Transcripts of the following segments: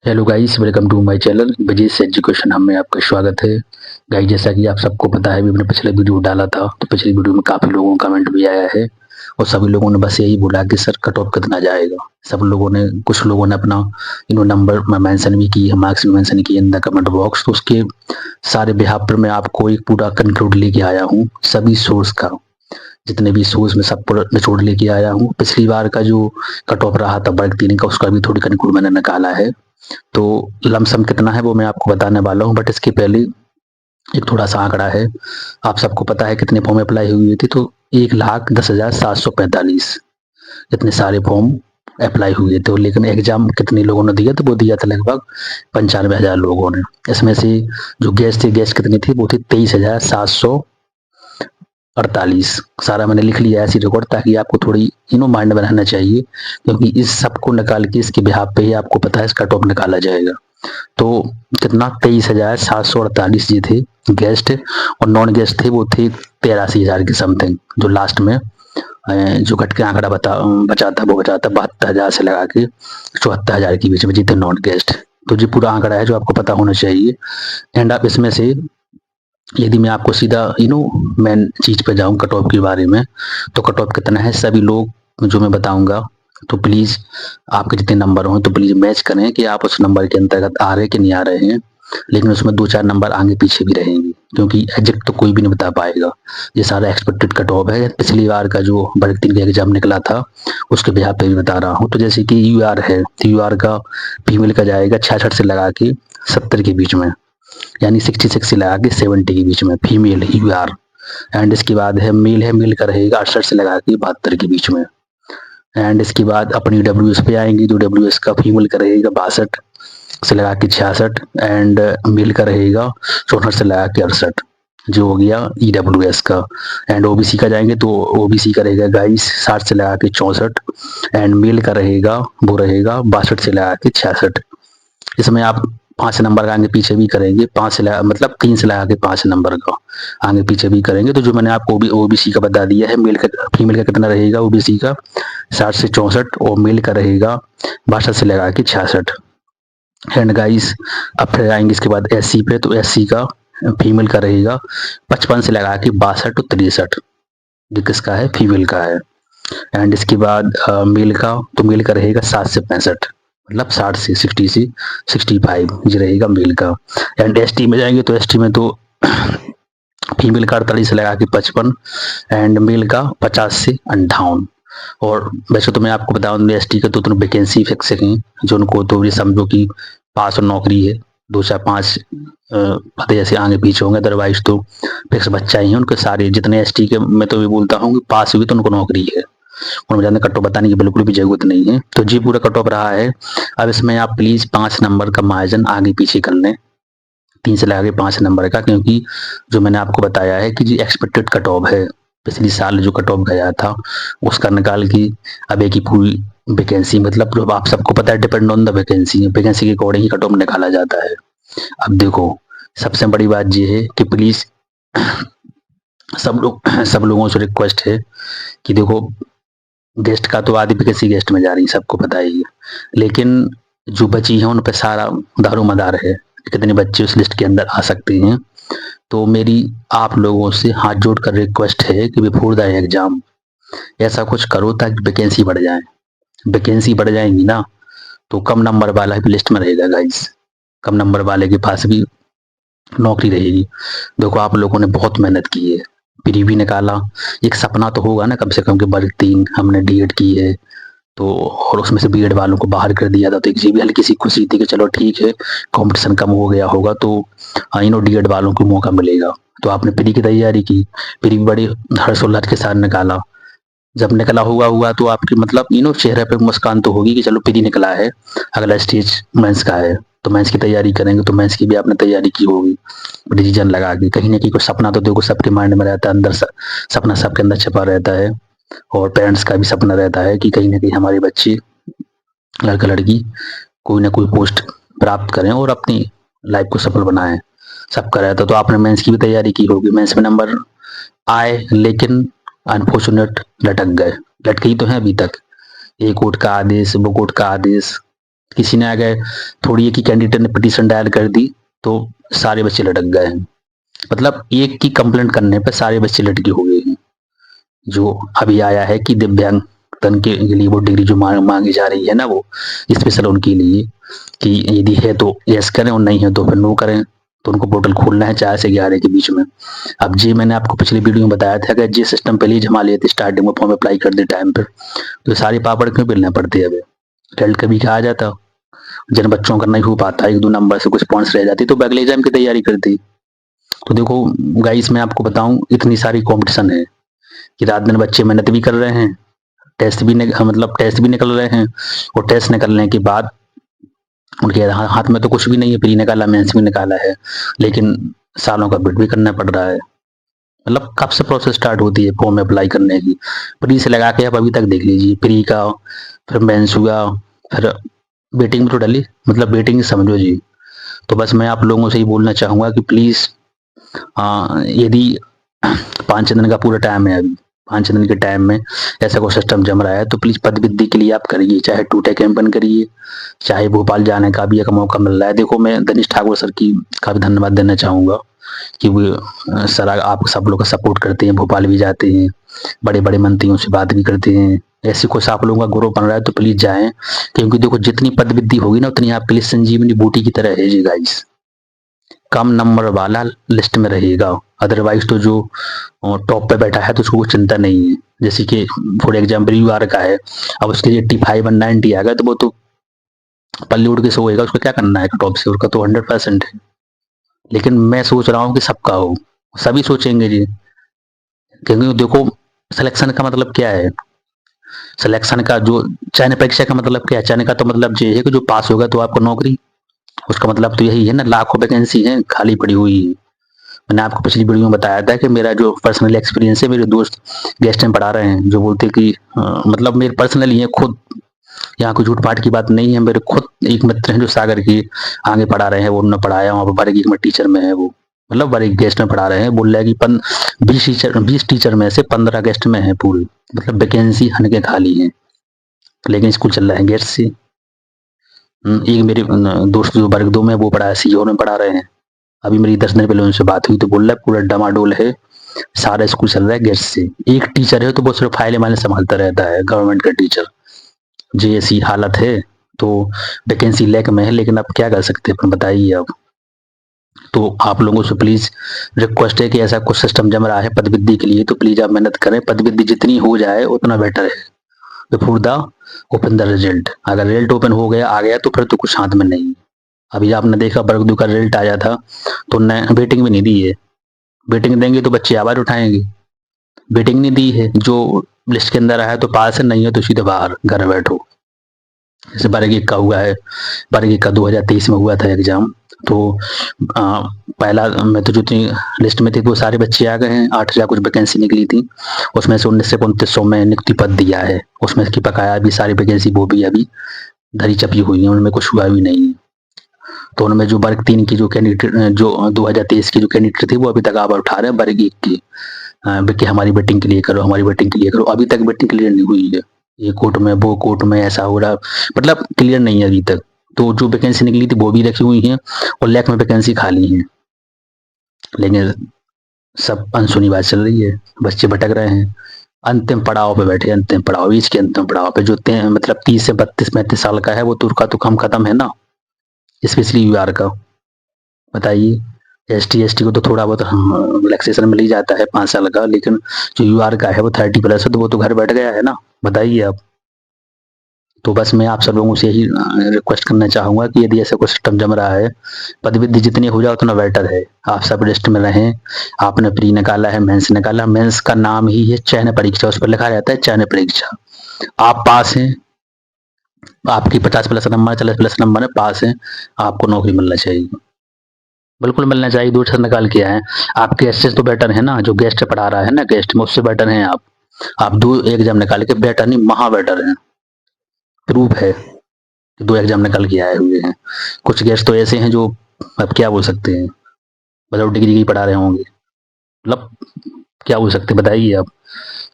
Hello guys, welcome to my channel बजीज education hub में आपका स्वागत है। गाइस, जैसा कि आप सबको पता है, मैंने पिछले वीडियो डाला था तो पिछली वीडियो में काफ़ी लोगों का कमेंट भी आया है और सभी लोगों ने बस यही बोला कि सर कट ऑफ कितना जाएगा। सब लोगों ने, कुछ लोगों ने अपना नंबर मेंशन भी किए, मार्क्स भी मेंशन किए इन द कमेंट बॉक्स। तो उसके सारे बिहाफ पर मैं आपको एक पूरा कंक्लूड लेके आया हूँ, सभी सोर्स का, जितने भी सोर्स में सब पर निचोड़ लेके आया हूँ। पिछली बार का जो कट ऑफ रहा था वर्ग 3 का, उसका भी थोड़ी कंक्लूड मैंने निकाला है। तो लमसम कितना है वो मैं आपको बताने वाला हूँ, बट इसके पहले एक थोड़ा सा आंकड़ा है। आप सबको पता है कितने फॉर्म अप्लाई हुए थे? तो 1,10,745 इतने सारे फॉर्म अप्लाई हुए थे, लेकिन एग्जाम कितने लोगों ने दिया? तो वो दिया था लगभग 95,000 लोगों ने। इसमें से जो गेस्ट थे, गेस्ट कितनी थी? वो थी 23,748। सारा मैंने लिख लिया ऐसी रिकॉर्ड, ताकि आपको थोड़ी माइंड बनाना चाहिए, क्योंकि इस सबको निकाल के इसके बिहाफ पे ही आपको पता है इसका टॉप निकाला जाएगा। तो कितना? 23,748 जी थे गेस्ट, और नॉन गेस्ट थे वो थे 83,000 के समथिंग। जो लास्ट में जो घट के आंकड़ा बचा था, वो बचा था 72,000 से लगा के 74,000 के बीच में जीते नॉन गेस्ट। तो जी पूरा आंकड़ा है जो आपको पता होना चाहिए। एंड आप इसमें से, यदि मैं आपको सीधा मेन चीज पे जाऊं कट ऑफ के बारे में, तो कट ऑफ कितना है सभी लोग जो मैं बताऊंगा, तो प्लीज आपके जितने नंबर हों तो प्लीज मैच करें कि आप उस नंबर के अंतर्गत आ रहे हैं कि नहीं आ रहे हैं। लेकिन उसमें 2-4 नंबर आगे पीछे भी रहेंगे, क्योंकि एग्जैक्ट तो कोई भी नहीं बता पाएगा। ये सारा एक्सपेक्टेड कट ऑफ है, पिछली बार का जो वर्ग 3 का एग्जाम निकला था उसके बिहाफ पे भी बता रहा हूँ। तो जैसे कि यूआर है, तो यूआर का फीमेल का जाएगा 66 से लगा के 70 के बीच में, यानी 66 से लगा के 70 के बीच में फीमेल यूआर। एंड इसके बाद है मेल, है मेल का रहेगा 68 से लगा के 72 के बीच में। एंड इसके बाद अपनी डब्ल्यू एस पे आएंगी, जो डब्ल्यू एस का फीमेल का रहेगा 62 से लगा के 66, एंड मेल का रहेगा 64 से लगा के 68, जो हो गया ई डब्ल्यू एस का। एंड ओबीसी का जाएंगे तो ओबीसी का रहेगा गाइस 60 से लगा के 64, एंड मेल का रहेगा वो रहेगा 62 से लगा के 66। इसमें आप 5 नंबर का आगे पीछे भी करेंगे, 5 से मतलब 3 से लगा के 5 नंबर का आगे पीछे भी करेंगे। तो जो मैंने आपको ओबीसी का बता दिया है, मेल का फीमेल का कितना रहेगा ओबीसी का 60 से 64, और मेल का रहेगा 62 से लगा के 66। एंड गाइस, अब फिर आएंगे इसके बाद एससी पे, तो एससी का फीमेल का रहेगा 55 से लगा के 62 और 63, जो किसका है? फीमेल का है। एंड इसके बाद मेल का, तो मेल का रहेगा 7 से 65, मतलब 60 से 60 से 65 ये रहेगा मेल का। एंड एसटी में जाएंगे तो एसटी में तो फीमेल का 48 से लगा के 55, एंड मेल का 50 से 58। और वैसे तो मैं आपको बताऊं एसटी का तो वैकेंसी फिक्स है, जो उनको तो ये समझो कि पास और नौकरी है, 2 4 5 पते जैसे आगे पीछे होंगे, अदरवाइज तो फिक्स बच्चा ही है उनके सारे जितने एसटी के। मैं तो ये बोलता हूँ कि पास हुई तो उनको नौकरी है, उनको ज़्यादा कट ऑफ बताने की बिल्कुल भी जरूरत नहीं है। तो जी पूरा कट ऑफ रहा है। अब इसमें आप प्लीज 5 नंबर का मार्जिन आगे पीछे कर लें, 3 से लगा के 5 नंबर का, क्योंकि जो मैंने आपको बताया है कि जी एक्सपेक्टेड कट ऑफ है, पिछली साल जो कट ऑफ गया था उसका निकाल के अब एक ही पूरी वैकेंसी, मतलब जो आप सबको पता है depend on the vacancy, vacancy के अकॉर्डिंग ही कट ऑफ निकाला जाता है। अब देखो, सबसे बड़ी बात ये है कि प्लीज सब लोगों से रिक्वेस्ट है कि देखो, गेस्ट का तो आधी वैकेंसी गेस्ट में जा रही है, सबको पता ही है, लेकिन जो बची है उन पे सारा दारोमदार है कितने बच्चे उस लिस्ट के अंदर आ सकते हैं। तो मेरी आप लोगों से हाथ जोड़ कर रिक्वेस्ट है कि बिफोर द एग्जाम ऐसा कुछ करो ताकि वैकेंसी बढ़ जाए। वैकेंसी बढ़ जाएंगी ना, तो कम नंबर वाला भी लिस्ट में रहेगा गाइस, कम नंबर वाले के पास भी नौकरी रहेगी। देखो, आप लोगों ने बहुत मेहनत की है, प्री भी निकाला, एक सपना तो होगा ना कम से कम कि वर्ग 3 हमने डीएड की है, तो और उसमें से बीएड वालों को बाहर कर दिया था, तो एक जी भी हल्की सी खुशी थी कि चलो ठीक है, कंपटीशन कम हो गया होगा तो डीएड वालों को मौका मिलेगा। तो आपने प्री की तैयारी की, प्री बड़ी हर्षोल्लास के साथ निकाला। जब निकला हुआ तो आपकी मतलब चेहरे पे मुस्कान तो होगी कि चलो प्री निकला है, अगला स्टेज मेंस का है, तो मेंस की तैयारी करेंगे। तो मेंस की भी आपने तैयारी की होगी डिसीजन लगा के, कहीं ना कहीं कुछ सपना तो देखो सबके माइंड में रहता है, अंदर सपना सबके अंदर छिपा रहता है। और पेरेंट्स का भी सपना रहता है कि कहीं ना कहीं हमारे बच्चे, लड़का लड़की, कोई ना कोई पोस्ट प्राप्त करें और अपनी लाइफ को सफल बनाएं। सबका रहता है। तो आपने मेंस की भी तैयारी की होगी, मेंस में नंबर आए, लेकिन अनफॉर्चुनेट लटक गए, लटके ही तो हैं अभी तक। ए कोर्ट का आदेश, वो कोर्ट का आदेश, किसी ने आगे थोड़ी एक ही कैंडिडेट ने पिटीशन डायल कर दी तो सारे बच्चे लटक गए हैं। मतलब एक की कंप्लेंट करने पर सारे बच्चे लटके हुए हैं। जो अभी आया है कि दिव्यांगजन के लिए वो डिग्री जो मांगी जा रही है ना, वो स्पेशल उनके लिए कि यदि है तो यस करें और नहीं है तो फिर नो करें। तो उनको पोर्टल खोलना है 4 से 11 के बीच में। अब जी मैंने आपको पिछली वीडियो में बताया था, अगर जी सिस्टम पहले ही जमा लेते स्टार्टिंग में फॉर्म अप्लाई कर दे टाइम पर, तो सारे पापड़ क्यों बेलने पड़ते अब। रिजल्ट कभी कहा जाता, जिन बच्चों का नहीं हो पाता, 1-2 नंबर से कुछ पॉइंट्स रह जाती तो अगले एग्जाम की तैयारी करती। तो देखो गाइस, मैं आपको बताऊं इतनी सारी कंपटीशन है कि रात दिन बच्चे मेहनत भी कर रहे हैं, टेस्ट भी निकल रहे हैं, और टेस्ट निकलने के बाद उनके हाथ में तो कुछ भी नहीं है, प्री निकाला मेंस भी निकाला है, लेकिन सालों का वेट भी करना पड़ रहा है। मतलब कब से प्रोसेस स्टार्ट होती है फॉर्म अप्लाई करने की, प्री से लगा के आप अभी तक देख लीजिए, प्री का फिर मेंस हुआ, फिर वेटिंग में तो डली, मतलब वेटिंग समझो जी। तो बस मैं आप लोगों से ही बोलना चाहूंगा कि प्लीज यदि 5 दिन का पूरा टाइम है, अभी 5 दिन के टाइम में ऐसा कोई सिस्टम जम रहा है तो प्लीज पद वृद्धि के लिए आप करिए, चाहे टूटे कैंपन करिए, चाहे भोपाल जाने का भी एक मौका मिल रहा है। देखो मैं दिनेश ठाकुर सर की का भी धन्यवाद देना चाहूंगा कि वो सर आप सब लोग का सपोर्ट करते हैं, भोपाल भी जाते हैं, बड़े बड़े मंत्रियों से बात भी करते हैं। ऐसी कुछ आप लोगों का ग्रुप बन रहा है तो प्लीज जाएं, क्योंकि देखो जितनी पद वृद्धि होगी ना उतनी आपके लिए संजीवनी बूटी की तरह है जी गाइस। कम नंबर वाला लिस्ट में रहेगा, अदरवाइज तो जो टॉप पे बैठा है तो उसको कोई चिंता नहीं है। जैसे कि फॉर एग्जाम्पल यूआर का है, अब उसके लिए 85 और 90 आ गया तो वो तो पल्ली उड़ के सोएगा, उसको क्या करना है टॉप से, उसका तो 100% है। लेकिन मैं सोच रहा हूँ कि सबका हो, सभी सोचेंगे जी, क्योंकि देखो सिलेक्शन का मतलब क्या है, सिलेक्शन का जो चयन परीक्षा का मतलब क्या है, चयन का तो मतलब ये है कि जो पास होगा तो आपको नौकरी, उसका मतलब तो यही है ना, लाखों वैकेंसी है खाली पड़ी हुई है। मैंने आपको पिछली वीडियो में बताया था कि मेरा जो पर्सनल एक्सपीरियंस है, मेरे दोस्त गेस्ट में पढ़ा रहे हैं जो बोलते कि मतलब मेरे पर्सनली है खुद, यहाँ कोई झूठ पाठ की बात नहीं है, मेरे खुद एक मित्र हैं जो सागर की आगे पढ़ा रहे हैं, वो उन्होंने पढ़ाया वहाँ पर वर्ग एक में टीचर में है वो, मतलब वर्ग गेस्ट में पढ़ा रहे हैं, बोल रहे हैं कि 20 टीचर में से 15 गेस्ट में है पूरी, मतलब वैकेंसी हनके खाली है, लेकिन स्कूल चल रहा है गेस्ट से। एक मेरे दोस्त जो वर्ग 2 में वो पढ़ा है, सीओ में पढ़ा रहे हैं, अभी मेरी 10 दिन पहले उनसे बात हुई तो बोल रहा है पूरा डमाडोल है, सारा स्कूल चल रहा है गेस्ट से। एक टीचर है तो वो सिर्फ फाइलें वाइलें संभालता रहता है, गवर्नमेंट का टीचर। जी ऐसी हालत है, तो वैकेंसी लैक में है, लेकिन आप क्या कर सकते हैं बताइए आप। तो आप लोगों से प्लीज रिक्वेस्ट है कि ऐसा कुछ सिस्टम जम रहा है पद वृद्धि के लिए, तो प्लीज आप मेहनत करें, पद वृद्धि जितनी हो जाए उतना बेटर है। Before the open the result, अगर रिजल्ट ओपन हो गया आ गया तो फिर तो कुछ हाथ में नहीं। अभी आपने देखा वर्ग 2 का रिजल्ट आया था तो वेटिंग भी नहीं दी है, वेटिंग देंगे तो बच्चे आवाज उठाएंगे, वेटिंग नहीं दी है, जो लिस्ट के अंदर आया तो पास है, नहीं है तो सीधे बाहर घर बैठो। जैसे वर्ग 1 का हुआ है, वर्ग 1 का 2023 में हुआ था एग्जाम, तो पहला में तो जितनी लिस्ट में थे वो सारे बच्चे आ गए हैं, 8,000 कुछ वैकेंसी निकली थी, उसमें से 19 से 2900 में नियुक्ति पद दिया है, उसमें की बकाया भी सारी वैकेंसी वो भी अभी धरी चपी हुई है, उनमें कुछ हुआ भी नहीं है। तो उनमें जो वर्ग 3 की जो कैंडिडेट, जो 2023 की जो कैंडिडेट थे वो अभी तक आवाज उठा रहे हैं वर्ग 1 की, कि हमारी वेटिंग क्लियर करो, हमारी वेटिंग क्लियर करो, अभी तक वेटिंग क्लियर नहीं हुई है। ये कोर्ट में वो कोर्ट में ऐसा हो रहा, मतलब क्लियर नहीं है अभी तक। तो जो वैकेंसी निकली थी वो भी रखी हुई है और लैक में वैकेंसी खाली है, लेकिन सब अनसुनी बात चल रही है, बच्चे भटक रहे हैं, अंतिम पड़ाव पे बैठे, अंतिम पड़ाव, बीच के अंतिम पड़ाव पे, जो मतलब 30 से 32-35 साल का है वो तुरका तो कम खत्म है ना, स्पेशली यूआर का। बताइए, एस टी को तो थोड़ा बहुत रिलैक्सेशन मिल ही जाता है 5 साल का, लेकिन जो यूआर का है वो 30+ है तो वो तो घर बैठ गया है ना। बताइए आप। तो बस मैं आप सब लोगों से यही रिक्वेस्ट करना चाहूंगा कि यदि ऐसा कोई सिस्टम जम रहा है, पदवृद्धि जितनी हो जाए उतना बेटर है, आप सब लिस्ट में रहें। आपने प्री निकाला है, मेंस निकाला, मेंस का नाम ही है चयन परीक्षा, उस पर लिखा रहता है चयन परीक्षा। आप पास हैं, आपकी 50+ नंबर 40+ नंबर है, पास हैं, आपको नौकरी मिलना चाहिए, बिल्कुल मिलना चाहिए। 2 निकाल के आए, आप गेस्ट से तो बेटर है ना, जो गेस्ट पढ़ा रहा है ना, गेस्ट में उससे बेटर हैं आप 2 एग्जाम निकाल के बेटर नहीं महा बेटर है, प्रूफ है, 2 एग्जाम निकल के आए हुए हैं। कुछ गेस्ट तो ऐसे हैं जो अब क्या बोल सकते हैं, मतलब डिग्री की पढ़ा रहे होंगे, मतलब क्या बोल सकते बताइए आप।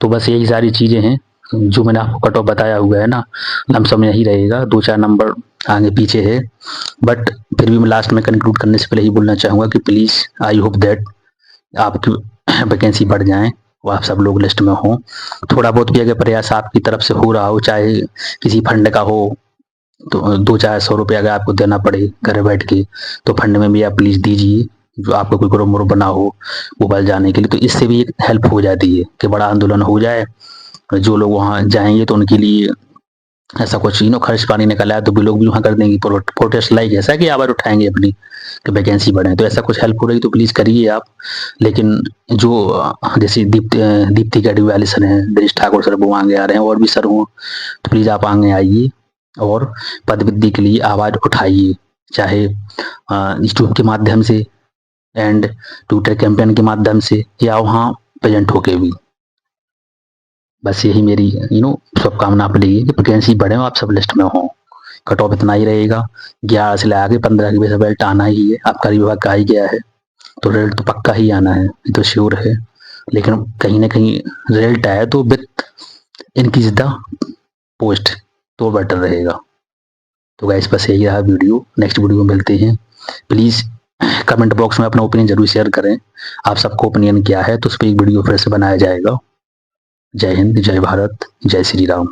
तो बस यही सारी चीजें हैं जो मैंने आपको कट ऑफ बताया हुआ है ना, लमसम यही रहेगा, 2-4 नंबर आगे पीछे है, बट फिर भी मैं लास्ट में कंक्लूड करने से पहले ही बोलना चाहूँगा कि प्लीज़ आई होप दैट आपकी वैकेंसी बढ़ जाए और आप सब लोग लिस्ट में हों। थोड़ा बहुत भी अगर प्रयास आपकी तरफ से हो रहा हो, चाहे किसी फंड का हो, तो 200-400 रुपये अगर आपको देना पड़े घर बैठ के, तो फंड में भी आप प्लीज़ दीजिए, जो आपका कोई ग्रुप व्रुप बना हो मोबाइल जाने के लिए, तो इससे भी एक हेल्प हो जाती है कि बड़ा आंदोलन हो जाए। जो लोग वहाँ जाएंगे तो उनके लिए ऐसा कुछ खर्च पानी निकल आया तो भी लोग भी वहाँ कर देंगे प्रोटेस्ट, लाइक ऐसा कि आवाज़ उठाएंगे अपनी कि वैकेंसी बढ़े। तो ऐसा कुछ हेल्प हो रही तो प्लीज़ करिए आप। लेकिन जो जैसे दीप्ति कैडिवाली सर हैं, दिनेश ठाकुर सर, वो आगे आ रहे हैं, और भी सर हों, तो प्लीज़ आप आगे आइए और पद वृद्धि के लिए आवाज़ उठाइए, चाहे यूट्यूब के माध्यम से एंड ट्विटर कैंपेन के माध्यम से, या वहाँ प्रेजेंट होके भी। बस यही मेरी शुभकामना आप लिए कि वैकेंसी बढ़े और आप सब लिस्ट में हो। कट ऑफ इतना ही रहेगा, 11 से लगा के 15 के बीच रिजल्ट आना ही है। आपका विभाग का आ ही गया है, तो रिजल्ट तो पक्का ही आना है, ये तो श्योर है। लेकिन कहीं ना कहीं रिजल्ट आया तो विथ इनक्रीज द पोस्ट तो बेटर रहेगा। तो गाइस बस यही रहा वीडियो, नेक्स्ट वीडियो में मिलते हैं। प्लीज़ कमेंट बॉक्स में अपना ओपिनियन जरूर शेयर करें, आप सबको ओपिनियन क्या है, तो उस पर एक वीडियो फिर से बनाया जाएगा। जय हिंद, जय भारत, जय श्री राम।